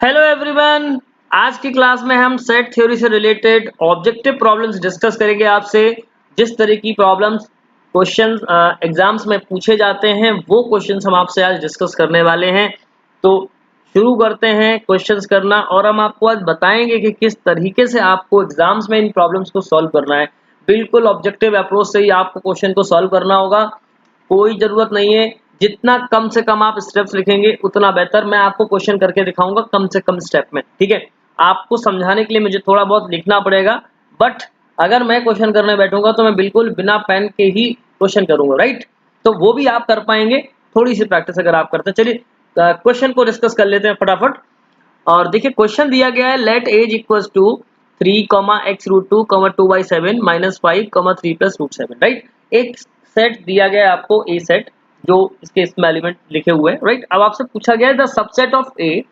Hello everyone. आज की class में हम सेट थ्योरी से रिलेटेड ऑब्जेक्टिव प्रॉब्लम्स डिस्कस करेंगे आपसे। जिस तरह की प्रॉब्लम्स क्वेश्चंस एग्जाम्स में पूछे जाते हैं वो क्वेश्चंस हम आपसे आज डिस्कस करने वाले हैं। तो शुरू करते हैं क्वेश्चंस करना और हम आपको आज बताएंगे कि किस तरीके से आपको एग्जाम्स में इन प्रॉब्लम्स को सॉल्व करना है। बिल्कुल ऑब्जेक्टिव अप्रोच से ही आपको क्वेश्चन को सॉल्व करना होगा। कोई ज़रूरत नहीं है, जितना कम से कम आप स्टेप्स लिखेंगे उतना बेहतर। मैं आपको क्वेश्चन करके दिखाऊंगा कम से कम स्टेप में, ठीक है। आपको समझाने के लिए मुझे थोड़ा बहुत लिखना पड़ेगा, बट अगर मैं क्वेश्चन करने बैठूंगा तो मैं बिल्कुल बिना पेन के ही क्वेश्चन करूंगा, राइट। तो वो भी आप कर पाएंगे थोड़ी सी प्रैक्टिस अगर आप करते हैं। चलिए क्वेश्चन को डिस्कस कर लेते हैं फटाफट। और देखिए क्वेश्चन दिया गया है, let S equals to 3, x√2, 2/7 -5, 3 + √7, right. एक सेट दिया गया है आपको, ए सेट, जो इसमें एलिमेंट लिखे हुए हैं, राइट। अब आपसे पूछा गया है द सबसेट ऑफ ए,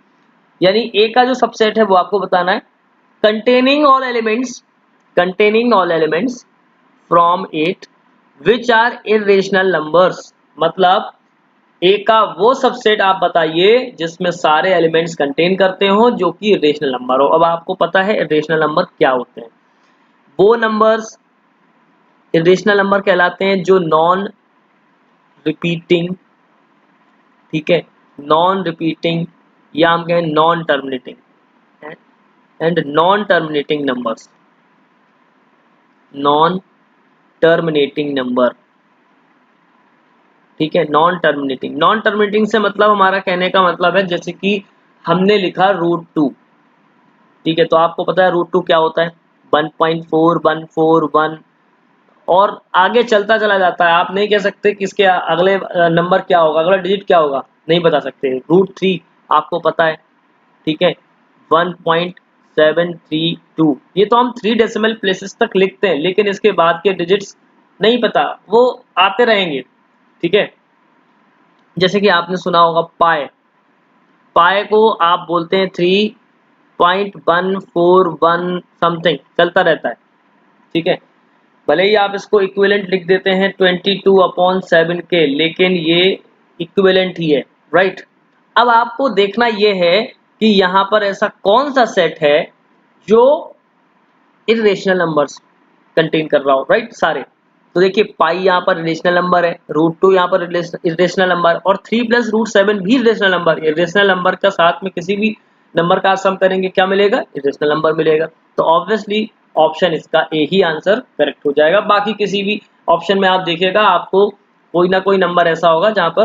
यानी ए का जो सबसेट है वो आपको बताना है। Containing all elements from 8 which are irrational numbers, मतलब ए का वो सबसेट आप बताइए जिसमें सारे एलिमेंट्स कंटेन करते हो जो कि इरेशनल नंबर हो। अब आपको पता है इरेशनल नंबर क्या होते हैं। वो नंबर्स इरेशनल नंबर कहलाते हैं जो नॉन रिपीटिंग, ठीक है, नॉन रिपीटिंग, या हम कहें non terminating, and non terminating numbers, non terminating number, ठीक है। नॉन टर्मिनेटिंग से मतलब हमारा कहने का मतलब है जैसे कि हमने लिखा √2, ठीक है, तो आपको पता है √2 क्या होता है, 1.4141, और आगे चलता चला जाता है। आप नहीं कह सकते कि इसके अगले नंबर क्या होगा, अगला डिजिट क्या होगा, नहीं बता सकते। √3 आपको पता है, ठीक है, 1.732। ये तो हम 3 डेसिमल प्लेसेस तक लिखते हैं, लेकिन इसके बाद के डिजिट्स नहीं पता, वो आते रहेंगे, ठीक है। जैसे कि आपने सुना होगा पाए, पाए को आप बोलते हैं 3.141 समथिंग, चलता रहता है, ठीक है। भले ही आप इसको इक्विवेलेंट लिख देते हैं 22/7 के, लेकिन ये इक्विवेलेंट ही है, राइट। अब आपको देखना ये है कि यहाँ पर ऐसा कौन सा सेट है जो इरेशनल नंबर्स कंटेन कर रहा हो, राइट, सारे। तो देखिए पाई यहाँ पर इरेशनल नंबर है, √2 यहाँ पर इरेशनल नंबर, और 3 + √7 भी इरेशनल नंबर। इरेशनल नंबर का साथ में किसी भी नंबर का सम करेंगे क्या मिलेगा, इरेशनल नंबर मिलेगा। तो ऑब्वियसली ऑप्शन इसका ए ही आंसर करेक्ट हो जाएगा। बाकी किसी भी ऑप्शन में आप देखिएगा आपको कोई ना कोई नंबर ऐसा होगा जहाँ पर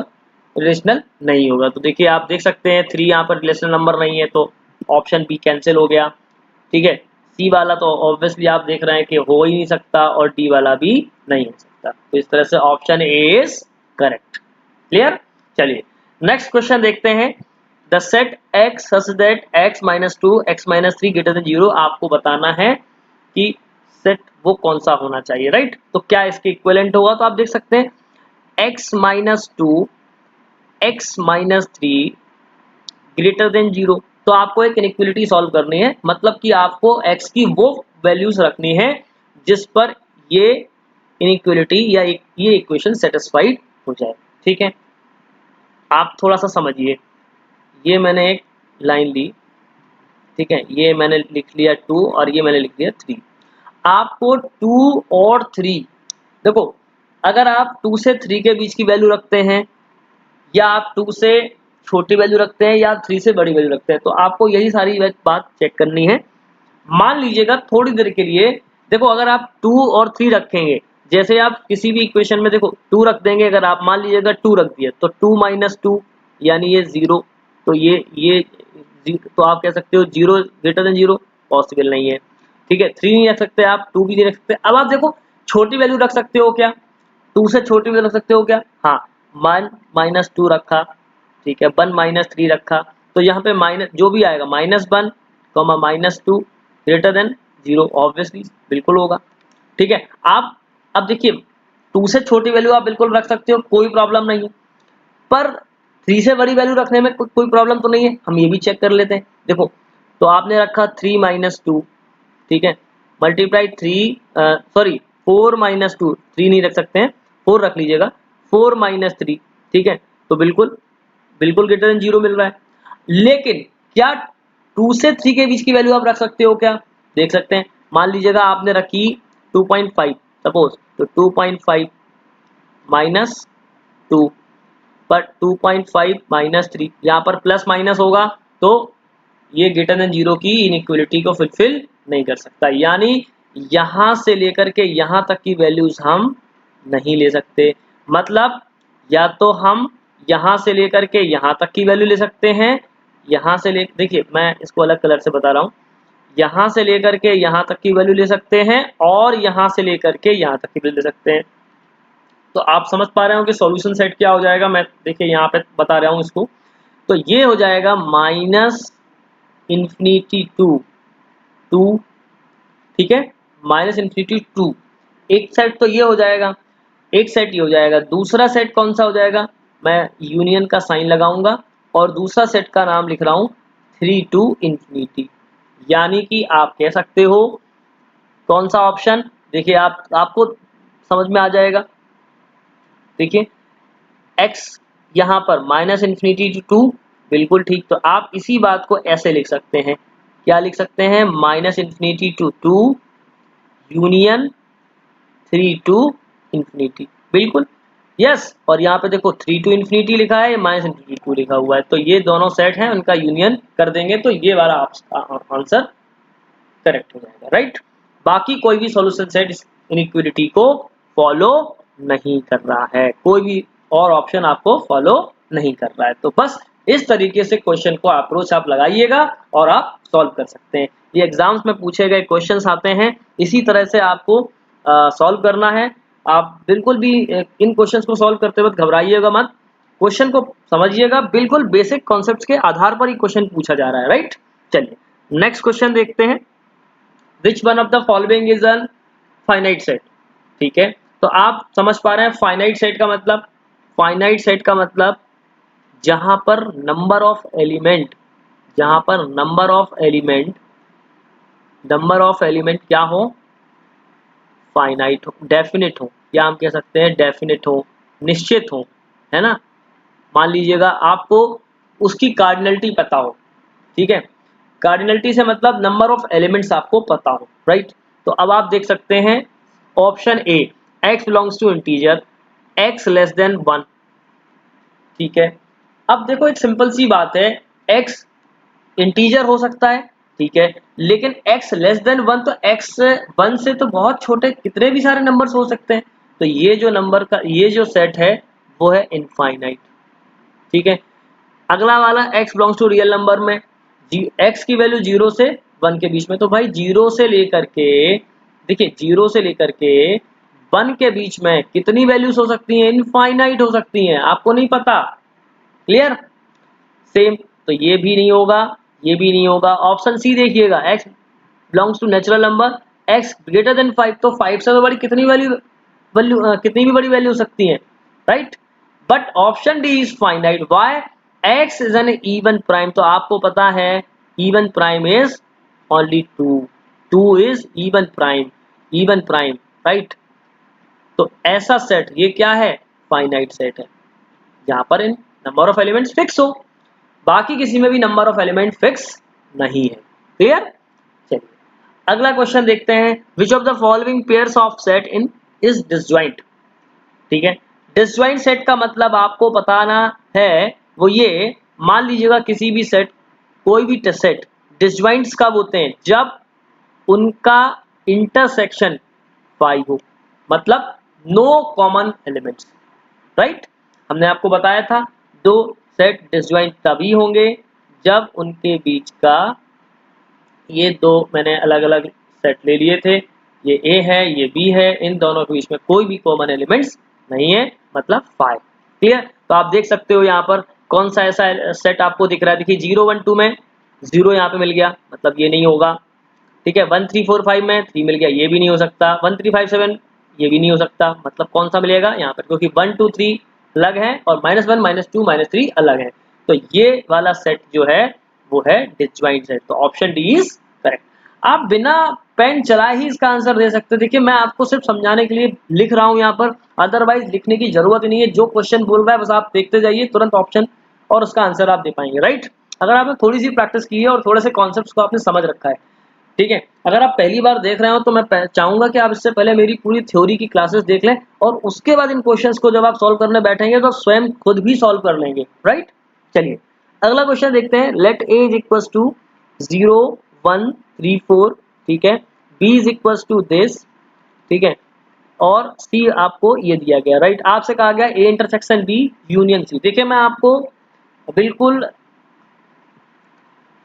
रिलेशनल नहीं होगा। तो देखिए आप देख सकते हैं 3 यहाँ पर रिलेशनल नंबर नहीं है, तो ऑप्शन बी कैंसिल हो गया, ठीक है। सी वाला तो ऑब्वियसली आप देख रहे हैं कि हो ही नहीं सकता, और डी वाला भी नहीं हो सकता। तो इस तरह से option A is correct. Clear. चलिए नेक्स्ट क्वेश्चन देखते हैं। The set x such that x - 2 x - 3 > 0, आपको बताना है कि सेट वो कौन सा होना चाहिए, राइट। तो क्या इसके इक्विवेलेंट होगा, तो आप देख सकते हैं x - 2 x - 3 > 0। तो आपको एक इनइक्वालिटी सॉल्व करनी है, मतलब कि आपको x की वो वैल्यूज रखनी है जिस पर ये इनइक्वालिटी या ये इक्वेशन सेटिस्फाइड हो जाए, ठीक है। आप थोड़ा सा समझिए, ये मैंने एक लाइन ली, ठीक है, ये मैंने लिख लिया 2 और ये मैंने लिख दिया 3। आपको 2 और 3, देखो अगर आप 2 से 3 के बीच की वैल्यू रखते हैं, या आप 2 से छोटी वैल्यू रखते हैं, या 3 से बड़ी वैल्यू रखते हैं, तो आपको यही सारी बात चेक करनी है। मान लीजिएगा थोड़ी देर के लिए, देखो अगर आप 2 और 3 रखेंगे, जैसे आप किसी भी इक्वेशन में देखो 2 रख देंगे, अगर आप मान लीजिएगा 2 रख दिया तो 2 - 2 यानी ये 0, तो ये तो आप कह सकते हो 0 > 0 पॉसिबल नहीं है, ठीक है। 3 नहीं रख सकते आप, 2 भी नहीं रख सकते। अब आप देखो छोटी वैल्यू रख सकते हो क्या, 2 से छोटी वैल्यू रख सकते हो क्या, हाँ, 1 - 2 रखा, ठीक है, 1 - 3 रखा, तो यहाँ पे माइनस जो भी आएगा -1, -2 > 0, ऑब्वियसली बिल्कुल होगा, ठीक है। आप अब देखिए 2 से छोटी वैल्यू आप बिल्कुल रख सकते हो, कोई प्रॉब्लम नहीं है, पर 3 से बड़ी वैल्यू रखने में कोई प्रॉब्लम तो नहीं है। हम ये भी चेक कर लेते हैं। देखो तो आपने रखा 3 - 2, ठीक है, मल्टीप्लाई 3, सॉरी 4 - 2, 3 नहीं रख सकते हैं, 4 रख लीजिएगा, 4 - 3, ठीक है, तो बिल्कुल बिल्कुल > 0 मिल रहा है। लेकिन क्या 2 से 3 के बीच की वैल्यू आप रख सकते हो क्या, देख सकते हैं। मान लीजिएगा आपने रखी 2.5 सपोज, तो 2.5 माइनस 2, बट 2.5 माइनस 3, यहाँ पर प्लस माइनस होगा तो ये ग्रेटर देन 0 की इनइक्वलिटी को फुलफिल नहीं कर सकता, यानी यहाँ से लेकर के यहाँ तक की वैल्यूज हम नहीं ले सकते। मतलब या तो हम यहाँ से लेकर के यहाँ तक की वैल्यू ले सकते हैं, यहाँ से ले, देखिए मैं इसको अलग कलर से बता रहा हूँ, यहाँ से लेकर के यहाँ तक की वैल्यू ले सकते हैं और यहाँ से लेकर के यहाँ तक की वैल्यू ले सकते हैं। तो आप समझ पा रहे हो कि सॉल्यूशन सेट क्या हो जाएगा, मैं देखिए यहाँ पे बता रहा हूँ इसको। तो ये हो जाएगा माइनस इन्फिनिटी टू, ठीक है, माइनस इन्फिनिटी टू, एक सेट तो ये हो जाएगा, एक सेट ये हो जाएगा। दूसरा सेट कौन सा हो जाएगा, मैं यूनियन का साइन लगाऊंगा और दूसरा सेट का नाम लिख रहा हूँ 3 टू इन्फिनिटी। यानी कि आप कह सकते हो कौन सा ऑप्शन, देखिए आपको समझ में आ जाएगा। देखिए x यहाँ पर माइनस इन्फिनिटी टू 2, बिल्कुल ठीक। तो आप इसी बात को ऐसे लिख सकते हैं, क्या लिख सकते हैं, minus infinity to 2 union 3 to infinity, बिल्कुल यस। और यहाँ पे देखो 3 टू इन्फिनिटी लिखा है, माइनस इन्फिनिटी 2 लिखा हुआ है, तो ये दोनों सेट हैं, उनका यूनियन कर देंगे तो ये वाला आंसर करेक्ट हो जाएगा, राइट। बाकी कोई भी सॉल्यूशन सेट इस इनइक्वालिटी को फॉलो नहीं कर रहा है, कोई भी और ऑप्शन आपको फॉलो नहीं कर रहा है। तो बस इस तरीके से क्वेश्चन को अप्रोच आप लगाइएगा और आप सॉल्व कर सकते हैं। ये एग्जाम्स में पूछे गए क्वेश्चंस आते हैं, इसी तरह से आपको सॉल्व करना है। आप बिल्कुल भी इन क्वेश्चंस को सॉल्व करते वक्त घबराइएगा मत, क्वेश्चन को समझिएगा, बिल्कुल बेसिक कॉन्सेप्ट्स के आधार पर ही क्वेश्चन पूछा जा रहा है, राइट। चलिए नेक्स्ट क्वेश्चन देखते हैं। Which one of the following is an finite set, ठीक है। तो आप समझ पा रहे हैं फाइनाइट सेट का मतलब, फाइनाइट सेट का मतलब जहां पर नंबर ऑफ एलिमेंट, जहां पर नंबर ऑफ एलिमेंट क्या हो, फाइनाइट हो, डेफिनेट हो, या हम कह सकते हैं डेफिनेट हो, निश्चित हो, है ना। मान लीजिएगा आपको उसकी कार्डिनलिटी पता हो, ठीक है, कार्डिनलिटी से मतलब नंबर ऑफ एलिमेंट्स आपको पता हो, राइट। तो अब आप देख सकते हैं option A, x belongs to integer, x less than 1, ठीक है। अब देखो एक सिंपल सी बात है, x इंटीजर हो सकता है, ठीक है, लेकिन x लेस देन 1, तो x 1 से तो बहुत छोटे कितने भी सारे नंबर्स हो सकते हैं। तो ये जो नंबर का ये जो सेट है वो है इनफाइनाइट, ठीक है। अगला वाला x belongs to real number में, x की वैल्यू 0 से 1 के बीच में, तो भाई 0 से लेकर के, देखिए 0 से लेकर के 1 के बीच में कितनी वैल्यूज हो सकती हैं, इनफाइनाइट हो सकती हैं, आपको नहीं पता, क्लियर। सेम, तो ये भी नहीं होगा, ये भी नहीं होगा। ऑप्शन सी देखिएगा, x belongs to natural number, x greater than 5, तो 5 से तो बड़ी कितनी कितनी भी बड़ी वैल्यू हो सकती है, right. But option D is finite, why, x is an even prime, तो आपको पता है even prime is only 2 is even prime, right. तो ऐसा सेट ये क्या है, फाइनाइट सेट है, जहां पर इन नंबर ऑफ एलिमेंट्स फिक्स हो, बाकी किसी में भी नंबर ऑफ एलिमेंट फिक्स नहीं है, क्लियर। चलिए अगला क्वेश्चन देखते हैं, which of the following pairs of set in is disjoint, ठीक है। डिसजॉइंट सेट का मतलब आपको बताना है, वो ये, मान लीजिएगा किसी भी सेट, कोई भी सेट डिसजॉइंट्स कब होते हैं, जब उनका इंटरसेक्शन 5 हो, मतलब नो कॉमन एलिमेंट्स, राइट। हमने आपको बताया था दो सेट डिसजॉइंट तभी होंगे जब उनके बीच का, ये दो मैंने अलग अलग सेट ले लिए थे, ये A है ये B है, इन दोनों के बीच में कोई भी कॉमन एलिमेंट्स नहीं है, मतलब 5, क्लियर। तो आप देख सकते हो यहाँ पर कौन सा ऐसा सेट आपको दिख रहा है, देखिए 0 1 2 में 0 यहाँ पे मिल गया, मतलब ये नहीं होगा, ठीक है। 1 3 4 5 में 3 मिल गया, ये भी नहीं हो सकता। 1 3 5 7 ये भी नहीं हो सकता, मतलब कौन सा मिलेगा यहाँ पर, क्योंकि 1 2 3 अलग है और -1 -2 -3 अलग है, तो ये वाला सेट जो है वो है डिसजॉइंट सेट, तो ऑप्शन डी इज करेक्ट। आप बिना पेन चलाए ही इसका आंसर दे सकते हैं, देखिए मैं आपको सिर्फ समझाने के लिए लिख रहा हूँ यहाँ पर, अदरवाइज लिखने की जरूरत ही नहीं है, जो क्वेश्चन बोल रहा है बस आप देखते जाइए तुरंत ऑप्शन और उसका आंसर आप दे पाएंगे, राइट। अगर आपने थोड़ी सी प्रैक्टिस की है और थोड़े से कॉन्सेप्ट्स को आपने समझ रखा है, ठीक है। अगर आप पहली बार देख रहे हो तो मैं चाहूंगा कि आप इससे पहले मेरी पूरी थ्योरी की क्लासेस देख लें और उसके बाद इन क्वेश्चंस को जब आप सॉल्व करने बैठेंगे तो स्वयं खुद भी सॉल्व कर लेंगे, राइट। चलिए अगला क्वेश्चन देखते हैं। Let A is equals to 0 1 3 4, ठीक है। B is equals to this, ठीक है। और सी आपको ये दिया गया, राइट। आपसे कहा गया A intersection B union C. देखिए मैं आपको बिल्कुल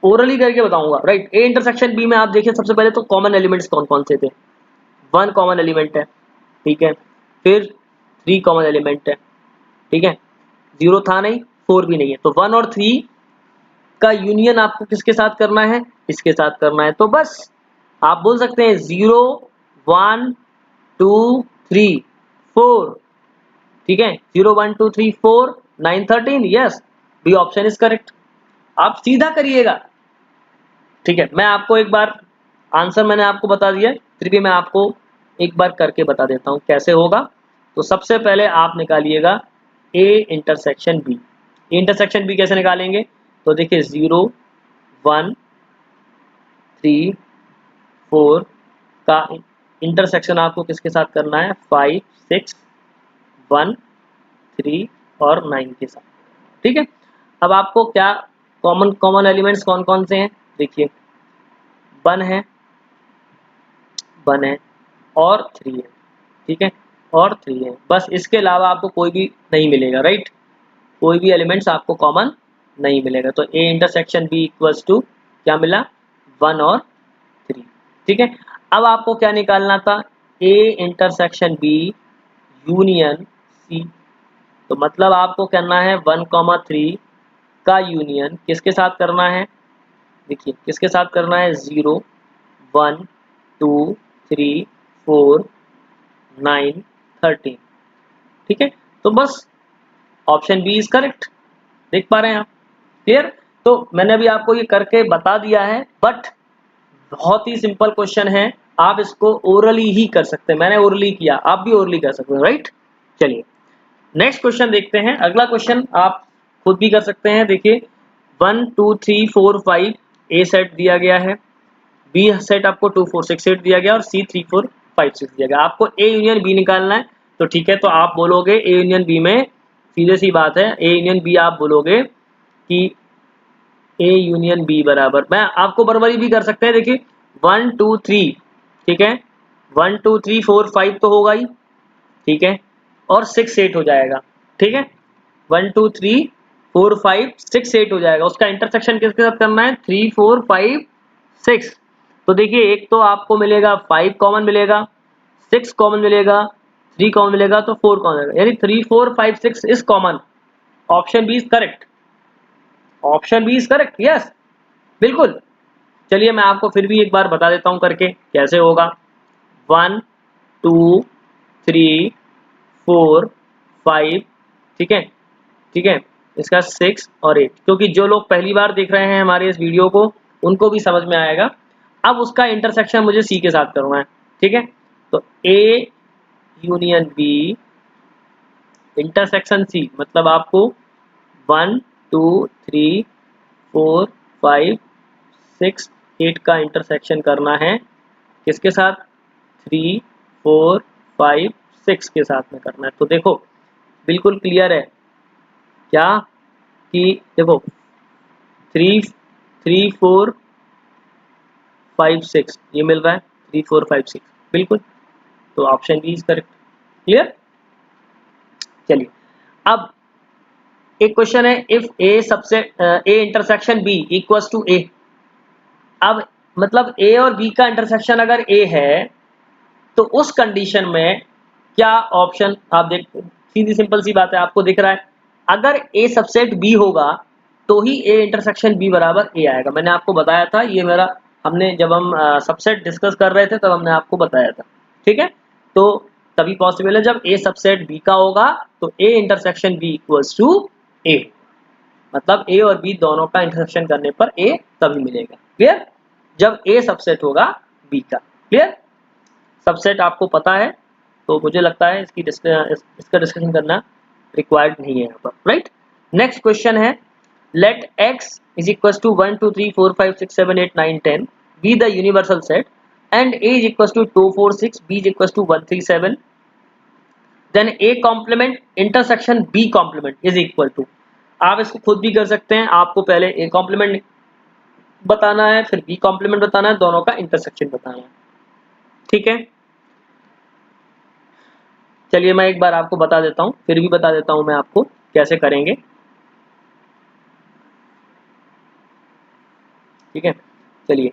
ओरली करके बताऊंगा, राइट। ए इंटरसेक्शन बी में आप देखिए सबसे पहले तो कॉमन एलिमेंट्स कौन कौन से थे। 1 कॉमन एलिमेंट है, ठीक है। फिर 3 कॉमन एलिमेंट है, ठीक है। 0 था नहीं, 4 भी नहीं है, तो 1 और 3 का यूनियन आपको किसके साथ करना है, इसके साथ करना है। तो बस आप बोल सकते हैं 0 1 2 3 4, ठीक है। 0 1 2 3 4 9 13, yes, B option is correct. आप सीधा करिएगा, ठीक है। मैं आपको एक बार आंसर मैंने आपको बता दिया, फिर भी मैं आपको एक बार करके बता देता हूं कैसे होगा। तो सबसे पहले आप निकालिएगा A intersection B. A intersection B कैसे निकालेंगे, तो देखिए 0 1 3 4 का इंटरसेक्शन आपको किसके साथ करना है, 5 6 1 3 और 9 के साथ, ठीक है। अब आपको क्या कॉमन कॉमन एलिमेंट्स कौन कौन से हैं, देखिए 1 है, 1 है और 3 है, ठीक है, और 3 है। बस इसके अलावा आपको कोई भी नहीं मिलेगा, राइट। कोई भी एलिमेंट्स आपको कॉमन नहीं मिलेगा। तो A intersection B equals to क्या मिला, 1 और 3, ठीक है। अब आपको क्या निकालना था, A intersection B union C. तो मतलब आपको करना है 1 3 का यूनियन किसके साथ करना है, देखिए किसके साथ करना है, 0 1 2 3 4 9 13, ठीक है। तो बस ऑप्शन बी इज करेक्ट। देख पा रहे हैं आप, क्लियर। तो मैंने अभी आपको ये करके बता दिया है, बट बहुत ही सिंपल क्वेश्चन है, आप इसको ओरली ही कर सकते हैं। मैंने ओरली किया, आप भी ओरली कर सकते हैं, राइट। चलिए नेक्स्ट क्वेश्चन देखते हैं। अगला क्वेश्चन आप खुद भी कर सकते हैं। देखिए 1 2 3 4 5 ए सेट दिया गया है, बी सेट आपको 2 4 6 8 दिया गया और सी 3 4 5 6 दिया गया। आपको ए यूनियन बी निकालना है। तो ठीक है, तो आप बोलोगे ए यूनियन बी में, सीधे सी बात है, ए यूनियन बी आप बोलोगे कि ए यूनियन बी बराबर, मैं आपको बराबरी भी कर सकते हैं। देखिए 1 2 3, ठीक है, 1 2 3 4 5 तो होगा ही, ठीक है, और 6 8 हो जाएगा, ठीक है। 1 2 3 4 5 6 8 हो जाएगा। उसका इंटरसेक्शन किसके साथ करना है, 3 4 5 6। तो देखिए एक तो आपको मिलेगा 5 कॉमन मिलेगा, 6 कॉमन मिलेगा, 3 कॉमन मिलेगा, तो 4 कॉमन मिलेगा, यानी 3 4 5 6 is common. Option B is correct, option B is correct, yes, बिल्कुल। चलिए मैं आपको फिर भी एक बार बता देता हूं करके कैसे होगा। 1 2 3 4 5, ठीक है, ठीक है, इसका 6 और 8, क्योंकि जो लोग पहली बार देख रहे हैं हमारे इस वीडियो को उनको भी समझ में आएगा। अब उसका इंटरसेक्शन मुझे सी के साथ करना है, ठीक है। तो A union B intersection C, मतलब आपको 1 2 3 4 5 6 8 का इंटरसेक्शन करना है, किसके साथ, 3 4 5 6 के साथ में करना है। तो देखो बिल्कुल क्लियर है क्या, कि देखो 3 3 4 5 6 ये मिल रहा है, 3 4 5 6 बिल्कुल। तो option B is correct, clear. चलिए अब एक क्वेश्चन है, इफ ए सबसे A intersection B equals to A. अब मतलब ए और बी का इंटरसेक्शन अगर ए है तो उस कंडीशन में क्या ऑप्शन, आप देख, सीधी सिंपल सी बात है, आपको दिख रहा है, अगर ए सबसेट बी होगा तो ही ए इंटरसेक्शन बी बराबर ए आएगा। मैंने आपको बताया था, ये मेरा, हमने जब हम सबसेट डिस्कस कर रहे थे तब हमने आपको बताया था, ठीक है। तो तभी पॉसिबल है जब ए सबसेट बी का होगा तो A intersection B equals to A, मतलब ए और बी दोनों का इंटरसेक्शन करने पर ए तभी मिलेगा, क्लियर, जब ए सबसेट होगा बी का, क्लियर। सबसेट आपको पता है, तो मुझे लगता है इसका डिस्कशन करना रिक्वायर्ड नहीं है यहाँ पर, राइट। नेक्स्ट क्वेश्चन है, let x is equals to 1 2 3 4 5 6 7 8 9 10 be the universal set and a is equals to 2 4 6 b is equals to 1 3 7 then a complement intersection b complement is equal to, आप इसको खुद भी कर सकते हैं, आपको पहले a complement बताना है फिर b complement बताना है, दोनों का इंटरसेक्शन बताना है, ठीक है। चलिए मैं एक बार आपको बता देता हूं, फिर भी बता देता हूं मैं आपको कैसे करेंगे, ठीक है। चलिए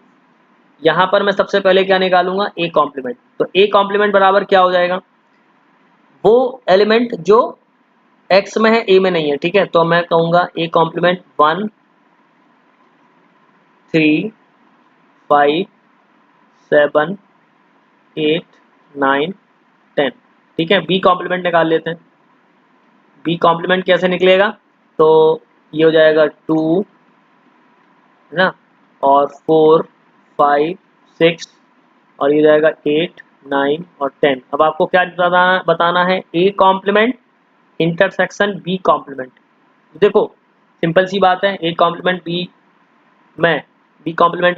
यहां पर मैं सबसे पहले क्या निकालूंगा, a कॉम्प्लीमेंट, तो a कॉम्प्लीमेंट बराबर क्या हो जाएगा, वो एलिमेंट जो x में है a में नहीं है, ठीक है। तो मैं कहूंगा a कॉम्प्लीमेंट 1 3 5 7 8 9 10, ठीक है। b कॉम्प्लीमेंट निकाल लेते हैं, b कॉम्प्लीमेंट कैसे निकलेगा, तो ये हो जाएगा 2 है ना, और 4 5 6 और ये जाएगा 8 9 और 10। अब आपको क्या बताना है, a complement intersection b complement. देखो सिंपल सी बात है, a कॉम्प्लीमेंट b कॉम्प्लीमेंट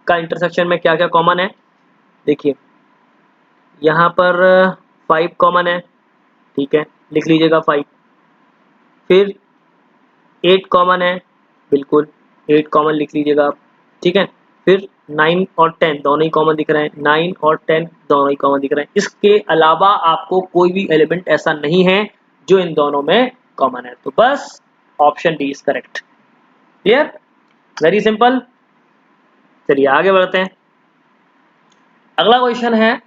का इंटरसेक्शन में क्या क्या कॉमन है, देखिए यहाँ पर 5 कॉमन है, ठीक है, लिख लीजिएगा 5, फिर 8 कॉमन है, बिल्कुल 8 कॉमन लिख लीजिएगा आप, ठीक है। फिर 9 और 10 दोनों ही कॉमन दिख रहे हैं, 9 और 10 दोनों ही कॉमन दिख रहे हैं, इसके अलावा आपको कोई भी एलिमेंट ऐसा नहीं है जो इन दोनों में कॉमन है, तो बस option D is correct. Clear, very simple. चलिए आगे बढ़ते हैं, अगला क्वेश्चन है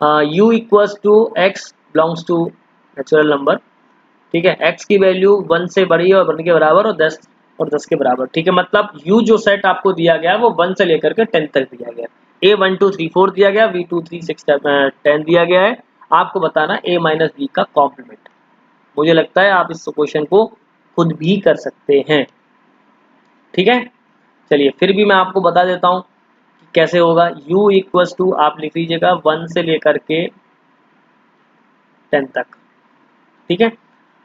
u equals to x belongs to natural number, ठीक है। x की वैल्यू 1 से बड़ी है और 1 के बराबर और 10 के बराबर, ठीक है। मतलब u जो सेट आपको दिया गया है वो 1 से लेकर के 10 तक दिया गया है, a 1 2 3 4 दिया गया, b 2 3 6 10 दिया गया है, आपको बताना a माइनस b का कॉम्प्लीमेंट। मुझे लगता है आप इस क्वेश्चन को खुद भी कर सकते हैं, ठीक है। चलिए फिर भी मैं आपको बता देता हूँ कि कैसे होगा, u इक्वल्स टू आप लिख लीजिएगा 1 से लेकर के 10 तक, ठीक है,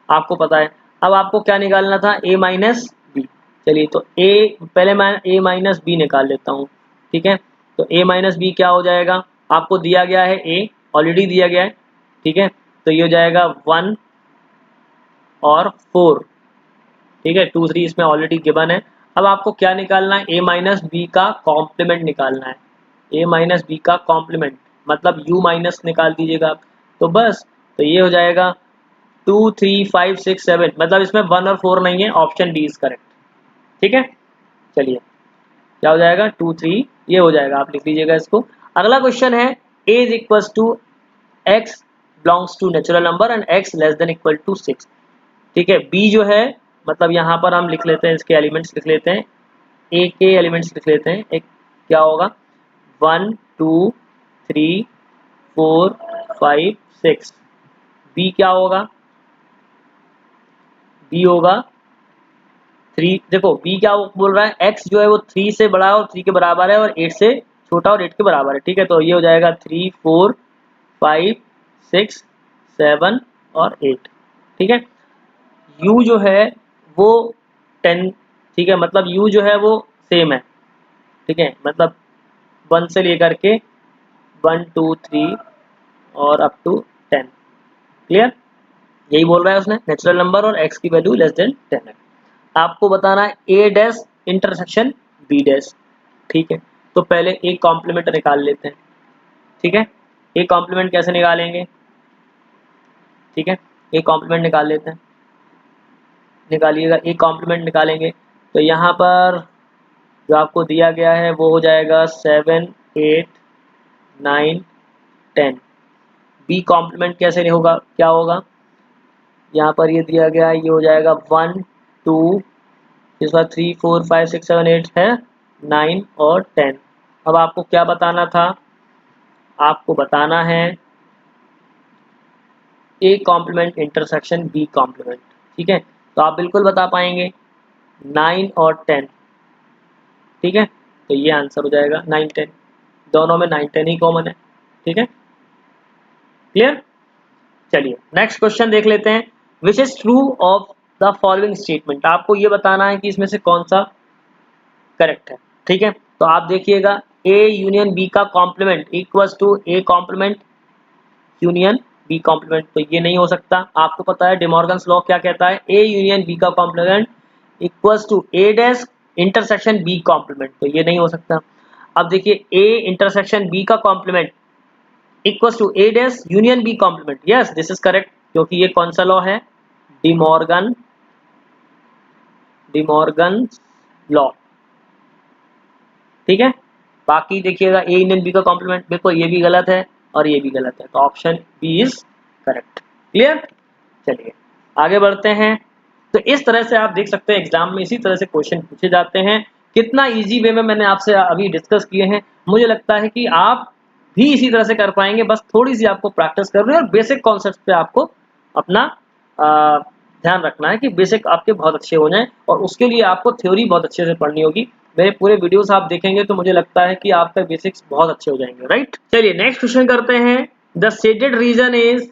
आपको पता है। अब आपको क्या निकालना था, a माइनस बी। चलिए तो a पहले मैं a माइनस बी निकाल लेता हूँ, ठीक है। तो a माइनस बी क्या हो जाएगा, आपको दिया गया है a, ऑलरेडी दिया गया है, ठीक है। तो ये हो जाएगा 1 और 4, ठीक है, 2 3 इसमें ऑलरेडी गिवन है। अब आपको क्या निकालना है, a माइनस बी का कॉम्प्लीमेंट निकालना है, a माइनस बी का कॉम्प्लीमेंट मतलब u माइनस निकाल दीजिएगा आप, तो बस, तो ये हो जाएगा 2 3 5 6 7, मतलब इसमें 1 और 4 नहीं है, ऑप्शन डी इज करेक्ट, ठीक है। चलिए क्या हो जाएगा 2 3, ये हो जाएगा, आप लिख लीजिएगा इसको। अगला क्वेश्चन है a is equals to x belongs to natural number and x less than equal to 6, ठीक है। b जो है मतलब यहाँ पर हम लिख लेते हैं, इसके एलिमेंट्स लिख लेते हैं, a के एलिमेंट्स लिख लेते हैं, एक क्या होगा 1 2 3 4 5 6, b क्या होगा, b होगा 3, देखो b क्या बोल रहा है, x जो है वो 3 से बड़ा है और 3 के बराबर है और 8 से छोटा और 8 के बराबर है, ठीक है। तो ये हो जाएगा 3 4 5 6 7 और 8, ठीक है। u जो है वो 10, ठीक है, मतलब u जो है वो सेम है, ठीक है, मतलब 1 से लेकर के 1 2 3 और अप टू 10, क्लियर, यही बोल रहा है उसने, नेचुरल नंबर और x की वैल्यू लेस देन 10 है। आपको बताना है a dash intersection b dash, ठीक है। तो पहले एक कॉम्प्लीमेंट निकाल लेते हैं, ठीक है। एक कॉम्प्लीमेंट कैसे निकालेंगे, ठीक है, एक कॉम्प्लीमेंट निकाल लेते हैं, निकालिएगा, एक कॉम्प्लीमेंट निकालेंगे तो यहाँ पर जो आपको दिया गया है वो हो जाएगा 7 8 9 10। बी कॉम्प्लीमेंट कैसे होगा, क्या होगा, यहाँ पर ये दिया गया है, ये हो जाएगा 1 2, इस बार 3 4 5 6 7 8 है 9 और 10। अब आपको क्या बताना था, आपको बताना है A complement intersection B complement, ठीक है। तो आप बिल्कुल बता पाएंगे 9 और 10, ठीक है। तो ये आंसर हो जाएगा 9 10, दोनों में 9 10 ही कॉमन है, ठीक है, क्लियर। चलिए नेक्स्ट क्वेश्चन देख लेते हैं, which is true of the following statement, आपको ये बताना है कि इसमें से कौन सा करेक्ट है। ठीक है, तो आप देखिएगा ए यूनियन बी का complement equals to A complement union B complement, तो ये नहीं हो सकता। आपको पता है डिमॉर्गन्स लॉ क्या कहता है, ए यूनियन बी का complement equals to A dash intersection B complement, तो ये नहीं हो सकता। अब देखिए ए इंटरसेक्शन बी का complement equals to A dash union B complement, yes this is correct, क्योंकि ये कौन सा लॉ है, डिमॉर्गन लॉ। ठीक है, बाकी देखिएगा ए यूनियन बी का कॉम्प्लीमेंट, देखो ये भी गलत है और ये भी गलत है, तो option B is correct. Clear, चलिए आगे बढ़ते हैं। तो इस तरह से आप देख सकते हैं एग्जाम में इसी तरह से क्वेश्चन पूछे जाते हैं। कितना इजी वे में मैंने आपसे अभी डिस्कस किए हैं, मुझे लगता है कि आप भी इसी तरह से कर पाएंगे, बस थोड़ी सी आपको प्रैक्टिस करनी है और बेसिक कॉन्सेप्ट पे आपको अपना ध्यान रखना है कि बेसिक आपके बहुत अच्छे हो जाएं, और उसके लिए आपको थ्योरी बहुत अच्छे से पढ़नी होगी। मेरे पूरे वीडियोस आप देखेंगे तो मुझे लगता है कि आपका बेसिक्स बहुत अच्छे हो जाएंगे, राइट। चलिए नेक्स्ट क्वेश्चन करते हैं। द शेडेड रीजन इज,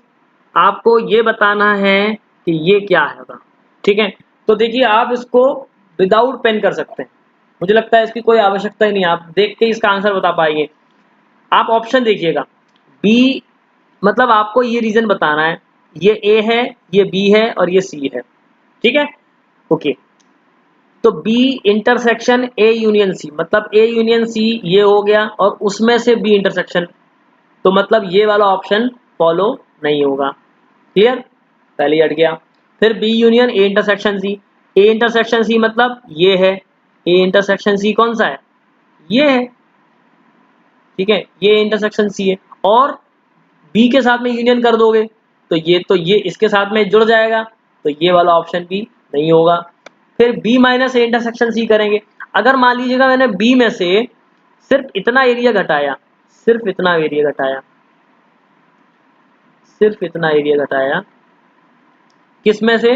आपको ये बताना है कि ये क्या है। ठीक है, तो देखिए आप इसको विदाउट पेन कर सकते हैं, मुझे लगता है इसकी कोई आवश्यकता ही नहीं, आप देख के इसका आंसर बता पाएंगे। आप ऑप्शन देखिएगा, बी मतलब आपको ये रीजन बताना है, ये ए है, ये बी है और ये सी है। ठीक है, ओके, तो B intersection A union C, मतलब ए यूनियन सी ये हो गया और उसमें से बी इंटरसेक्शन, तो मतलब ये वाला ऑप्शन फॉलो नहीं होगा। क्लियर, पहले हट गया। फिर B union A intersection C, A intersection C मतलब ये है, ए इंटरसेक्शन सी कौन सा है, ये है। ठीक है, ये इंटरसेक्शन सी है और बी के साथ में यूनियन कर दोगे तो ये इसके साथ में जुड़ जाएगा, तो ये वाला ऑप्शन भी नहीं होगा। फिर B minus A intersection C करेंगे, अगर मान लीजिएगा मैंने बी में से सिर्फ इतना एरिया घटाया, सिर्फ इतना एरिया घटाया, सिर्फ इतना एरिया घटाया, किस में से,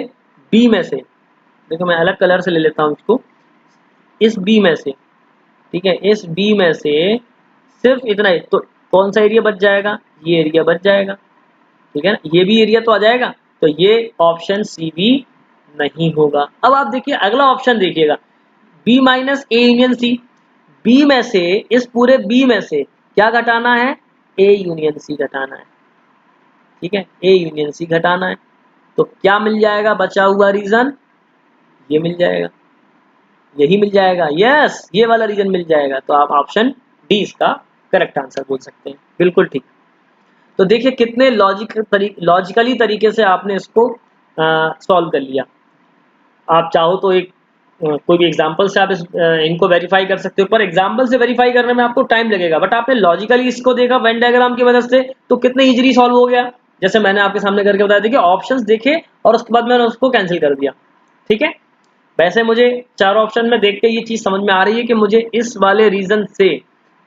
बी में से, देखो मैं अलग कलर से ले लेता हूँ इसको, इस बी में से, ठीक है, इस बी में से सिर्फ इतना ही, तो कौन सा एरिया बच जाएगा, ये एरिया बच जाएगा। ठीक है ना, ये भी एरिया तो आ जाएगा, तो ये ऑप्शन सी भी नहीं होगा। अब आप देखिए अगला ऑप्शन देखिएगा, B minus A union C, B में से, इस पूरे बी में से क्या घटाना है, ए यूनियन सी घटाना है। ठीक है, ए यूनियन सी घटाना है, तो क्या मिल जाएगा, बचा हुआ रीजन ये मिल जाएगा, यही मिल जाएगा, यस ये वाला रीजन मिल जाएगा, तो आप ऑप्शन डी इसका करेक्ट आंसर बोल सकते हैं, बिल्कुल ठीक। तो देखिए कितने लॉजिकली तरीके से आपने इसको सॉल्व कर लिया। आप चाहो तो एक कोई भी एग्जांपल से आप इनको वेरीफाई कर सकते हो, पर एग्जांपल से वेरीफाई करने में आपको टाइम लगेगा, बट आपने लॉजिकली इसको देखा वेन डायग्राम की मदद से तो कितने इजीली सॉल्व हो गया, जैसे मैंने आपके सामने करके बताया। देखिए ऑप्शंस देखे और उसके बाद मैंने उसको कैंसिल कर दिया। ठीक है, वैसे मुझे चारों ऑप्शन में देख के ये चीज समझ में आ रही है कि मुझे इस वाले रीजन से,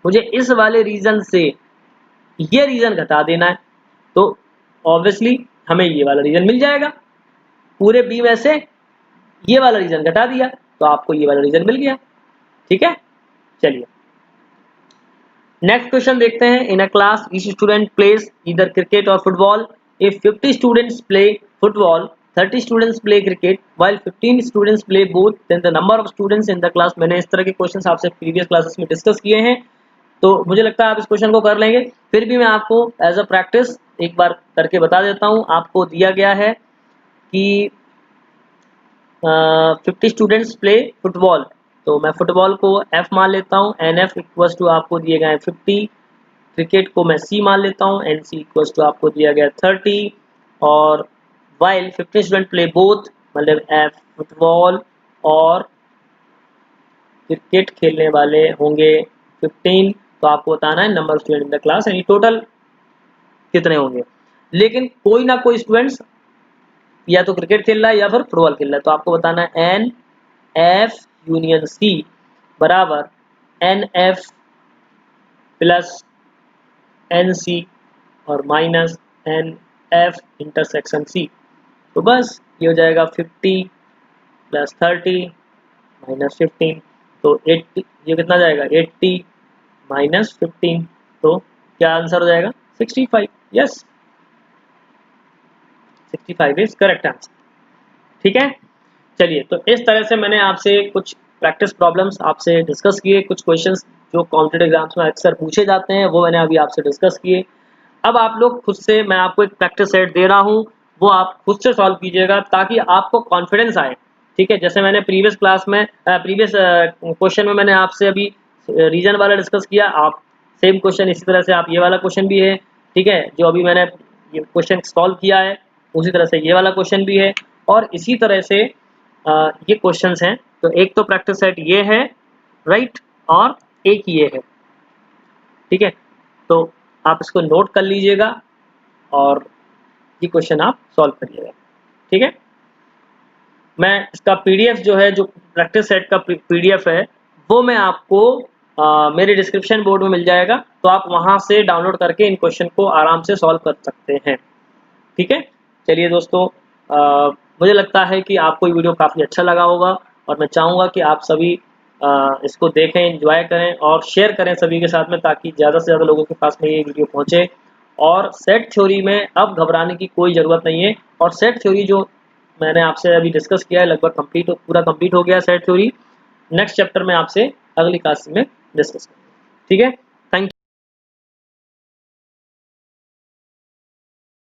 मुझे इस वाले रीजन से ये रीजन घटा देना है, तो ऑब्वियसली हमें ये वाला रीजन मिल जाएगा। पूरे बी में से ये वाला रीजन घटा दिया तो आपको ये वाला रीजन मिल गया। ठीक है, चलिए नेक्स्ट क्वेश्चन देखते हैं। In a class each student plays either cricket और football, if 50 students play football, 30 students play cricket while 15 students play both, then the number of students in the class। मैंने इस तरह के क्वेश्चंस आपसे previous classes में discuss किए हैं, तो मुझे लगता है आप इस क्वेश्चन को कर लेंगे। फिर भी मैं आपको एज अ प्रैक्टिस एक बार करके बता देता हूँ। आपको दिया गया है कि 50 स्टूडेंट्स प्ले फुटबॉल, तो मैं फुटबॉल को एफ मान लेता हूँ, एन एफ इक्वल्स टू आपको दिए गए 50, क्रिकेट को मैं सी मान लेता हूँ, एन सी इक्वल्स टू आपको दिया गया 30, और वाइल 50 स्टूडेंट प्ले बोथ, मतलब एफ फुटबॉल और क्रिकेट खेलने वाले होंगे 15, तो आपको बताना है number of student in the class, यानी टोटल कितने होंगे। लेकिन कोई ना कोई स्टूडेंट्स या तो क्रिकेट खेल रहा है या फिर फुटबॉल खेल रहा है, तो आपको बताना है एन एफ यूनियन सी बराबर N F plus N C और minus N F intersection C. तो बस ये हो जाएगा 50 प्लस 30 माइनस 15, तो 80, ये कितना जाएगा 80 माइनस 15, तो क्या आंसर हो जाएगा 65। Yes 65 is correct answer. ठीक है, चलिए, तो इस तरह से मैंने आपसे कुछ प्रैक्टिस प्रॉब्लम्स आपसे डिस्कस किए, कुछ क्वेश्चंस जो कॉम्पिटिटिव एग्जाम्स में अक्सर पूछे जाते हैं वो मैंने अभी आपसे डिस्कस किए। अब आप लोग खुद से, मैं आपको एक प्रैक्टिस सेट दे रहा हूँ, वो आप खुद से सॉल्व कीजिएगा ताकि आपको कॉन्फिडेंस आए। ठीक है, जैसे मैंने प्रीवियस क्लास में प्रीवियस क्वेश्चन में मैंने आपसे अभी रीजन वाला डिस्कस किया, आप सेम क्वेश्चन इसी तरह से आप ये वाला क्वेश्चन भी है, ठीक है, जो अभी मैंने ये क्वेश्चन सॉल्व किया है उसी तरह से ये वाला क्वेश्चन भी है, और इसी तरह से ये क्वेश्चंस हैं। तो एक तो प्रैक्टिस सेट ये है, राइट, और एक ये है, ठीक है। तो आप इसको नोट कर लीजिएगा और ये क्वेश्चन आप सॉल्व करिएगा, ठीक है। मैं इसका पीडीएफ जो है, जो प्रैक्टिस सेट का पीडीएफ है, वो मैं आपको मेरे डिस्क्रिप्शन बोर्ड में मिल जाएगा, तो आप वहां से डाउनलोड करके इन क्वेश्चन को आराम से सॉल्व कर सकते हैं, ठीक है। चलिए दोस्तों, मुझे लगता है कि आपको ये वीडियो काफ़ी अच्छा लगा होगा, और मैं चाहूँगा कि आप सभी इसको देखें, एंजॉय करें और शेयर करें सभी के साथ में, ताकि ज़्यादा से ज़्यादा लोगों के पास में ये वीडियो पहुँचे। और सेट थ्योरी में अब घबराने की कोई ज़रूरत नहीं है, और सेट थ्योरी जो मैंने आपसे अभी डिस्कस किया है लगभग पूरा कंप्लीट हो गया सेट थ्योरी। नेक्स्ट चैप्टर में आपसे अगली क्लास में डिस्कस करेंगे, ठीक है।